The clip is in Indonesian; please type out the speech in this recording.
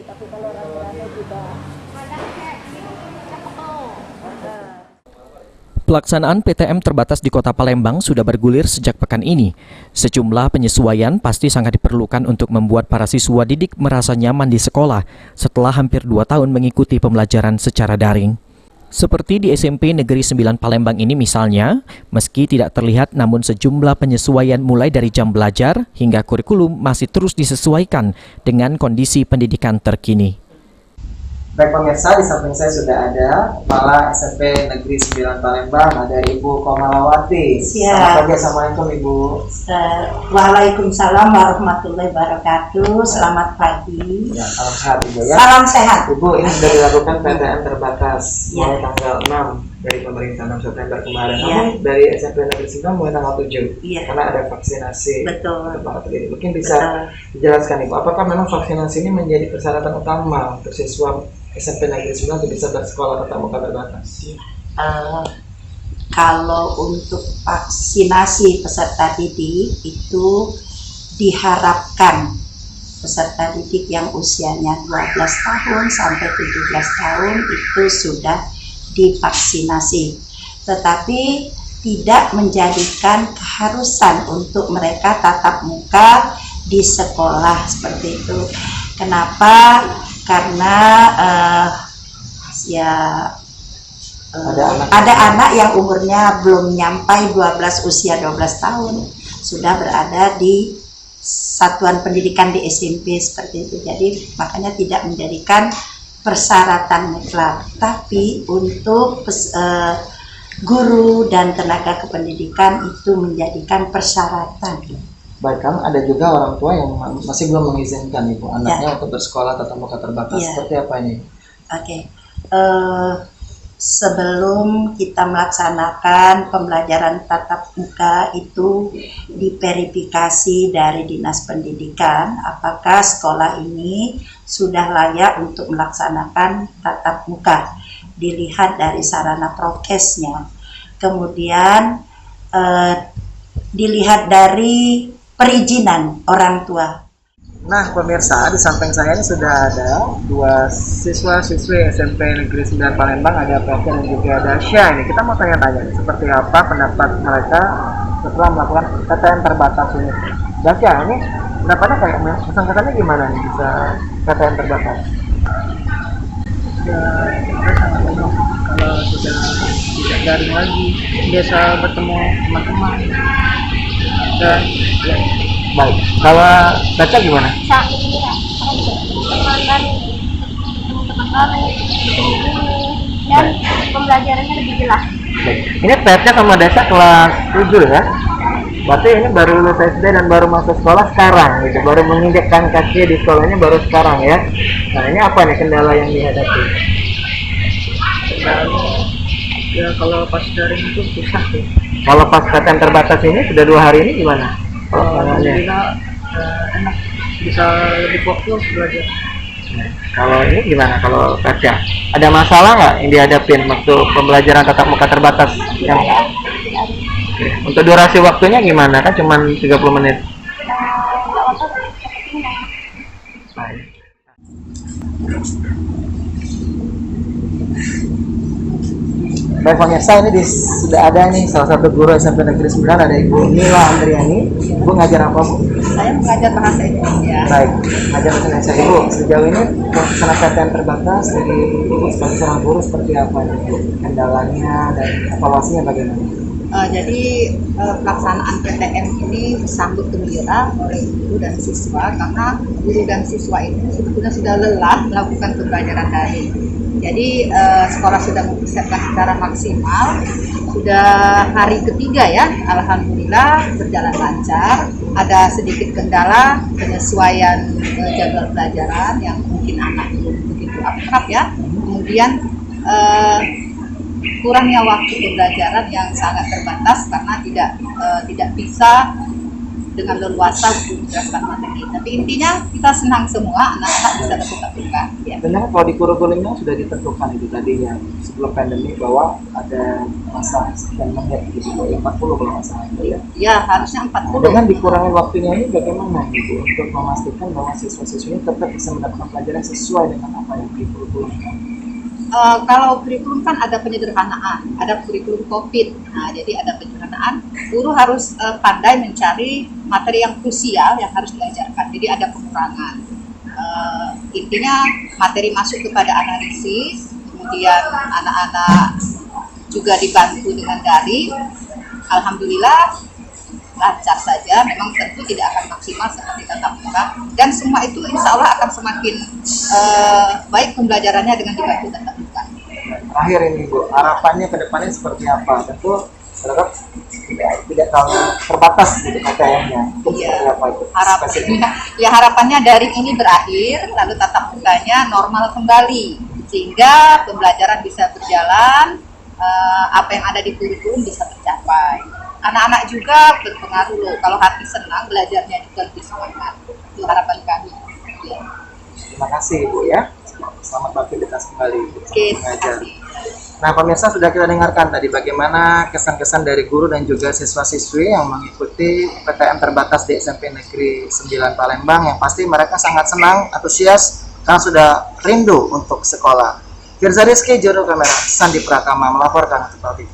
tapi kalau rame-rame juga. Pelaksanaan PTM terbatas di Kota Palembang sudah bergulir sejak pekan ini. Sejumlah penyesuaian pasti sangat diperlukan untuk membuat para siswa didik merasa nyaman di sekolah setelah hampir 2 tahun mengikuti pembelajaran secara daring. Seperti di SMP Negeri 9 Palembang ini misalnya, meski tidak terlihat namun sejumlah penyesuaian mulai dari jam belajar hingga kurikulum masih terus disesuaikan dengan kondisi pendidikan terkini. Baik pemirsa, di samping saya sudah ada Kepala SMP Negeri 9 Palembang, ada Ibu Komalawati. Siap. Selamat pagi, Assalamualaikum Ibu. Waalaikumsalam warahmatullahi wabarakatuh. Selamat pagi. Ya, salam sehat Ibu ya. Salam sehat. Ibu, ini sudah dilakukan PTM terbatas Ya. mulai tanggal 6 dari pemerintah 6 September kemarin. Ya. Namun dari SMP Negeri 9 mulai tanggal 7 Ya. karena ada vaksinasi. Betul. Untuk para pendidik. Mungkin bisa dijelaskan Ibu, apakah memang vaksinasi ini menjadi persyaratan utama untuk siswa SMP Negeri 9 untuk bisa bersekolah tatap muka terbatas? Kalau untuk vaksinasi peserta didik itu diharapkan peserta didik yang usianya 12 tahun sampai 17 tahun itu sudah divaksinasi. Tetapi tidak menjadikan keharusan untuk mereka tatap muka di sekolah seperti itu. Kenapa? Karena ada anak yang umurnya belum nyampai 12 usia 12 tahun sudah berada di satuan pendidikan di SMP seperti itu. Jadi makanya tidak menjadikan persyaratan mutlak, tapi untuk guru dan tenaga kependidikan itu menjadikan persyaratan. Baik, kan ada juga orang tua yang masih belum mengizinkan Ibu anaknya untuk bersekolah tatap muka terbatas. Seperti apa ini? Oke. Sebelum kita melaksanakan pembelajaran tatap muka itu diverifikasi dari Dinas Pendidikan apakah sekolah ini sudah layak untuk melaksanakan tatap muka. Dilihat dari sarana prokesnya. Kemudian dilihat dari perizinan orang tua. Nah pemirsa, di samping saya ini sudah ada 2 siswa-siswi SMP Negeri 9 Palembang, ada Fatia dan juga Dasya. Ini kita mau tanya-tanya seperti apa pendapat mereka setelah melakukan PTM terbatas ini. Dasya, ini pendapatnya kayak kesan-kesannya gimana nih bisa PTM terbatas? Ya, saya sangat senang kalau sudah tidak daring lagi, biasa bertemu teman-teman dan ya. Baik, kalau baca gimana? Teman baru, teman baru, dan pembelajarannya lebih jelas. Baik. Ini Fatia sama Dasya kelas 7 ya? Berarti ini baru lulus SD dan baru masuk sekolah sekarang gitu, baru menginjakkan kaki di sekolahnya baru sekarang ya. Nah ini apa nih kendala yang dihadapi? Ya kalau pas daring itu susah sih. Kalau pas PTM terbatas ini sudah 2 hari ini gimana? Alhamdulillah enak, bisa lebih fokus belajar. Nah, kalau ini gimana kalau Tasya? Ada masalah nggak yang dihadapin waktu pembelajaran tatap muka terbatas? Yang untuk durasi waktunya gimana? Kan cuma 30 menit. Baik. Baik pemirsa, ini sudah ada nih salah satu guru SMP Negeri 9, ada Ibu Nila Andriani. Ibu ngajar apa Bu? Saya mengajar bahasa Indonesia. Baik, ngajar bahasa Indonesia. Ibu, sejauh ini pelaksanaan PTM terbatas dari Ibu sebagai seorang guru seperti apa nih Bu? Kendalanya dan evaluasinya bagaimana? Jadi pelaksanaan PTM ini disambut gembira oleh guru dan siswa karena guru dan siswa ini sebetulnya sudah lelah melakukan pembelajaran daring. Jadi sekolah sudah mempersiapkan secara maksimal, sudah hari ketiga ya, alhamdulillah berjalan lancar. Ada sedikit kendala penyesuaian jadwal pelajaran yang mungkin anak belum begitu akrab ya. Kemudian kurangnya waktu pembelajaran yang sangat terbatas karena tidak bisa dengan leluasa untuk menjelaskan materi. Tapi intinya kita senang semua anak-anak bisa bertukar tukar. Ya. Sebenarnya kalau di kurikulumnya sudah ditentukan itu tadi ya sebelum pandemi bahwa ada masa sekian menit gitu, 40 kalau nggak salah itu ya. Ya harusnya 40. Dengan dikurangi waktunya ini bagaimana Ibu untuk memastikan bahwa siswa-siswinya tetap bisa mendapatkan pelajaran sesuai dengan apa yang dikurikulumkan? Kalau kurikulum kan ada penyederhanaan, ada kurikulum COVID. Nah, jadi ada penyederhanaan. Guru harus pandai mencari materi yang krusial yang harus diajarkan. Jadi ada pengurangan. Intinya materi masuk kepada analisis, kemudian anak-anak juga dibantu dengan daring. Alhamdulillah lancar saja, memang tentu tidak akan maksimal seperti tatap muka, dan semua itu insya Allah akan semakin baik pembelajarannya dengan dibantu tatap muka. Terakhir ini Bu, harapannya ke depannya seperti apa? Tentu berharap tidak terlalu terbatas gitu KTM-nya. Iya, Apa itu? harapannya, ya harapannya daring ini berakhir, lalu tatap mukanya normal kembali, sehingga pembelajaran bisa berjalan, apa yang ada di kurikulum bisa tercapai. Anak-anak juga berpengaruh loh, kalau hati senang belajarnya juga lebih semangat. Itu harapan kami. Ya. Terima kasih Ibu ya. Selamat beraktivitas kembali. Oke, terima kasih. Nah pemirsa, sudah kita dengarkan tadi bagaimana kesan-kesan dari guru dan juga siswa-siswi yang mengikuti PTM terbatas di SMP Negeri 9 Palembang, yang pasti mereka sangat senang, antusias, karena sudah rindu untuk sekolah. Firza Rizky, juru kamera Sandi Pratama melaporkan untuk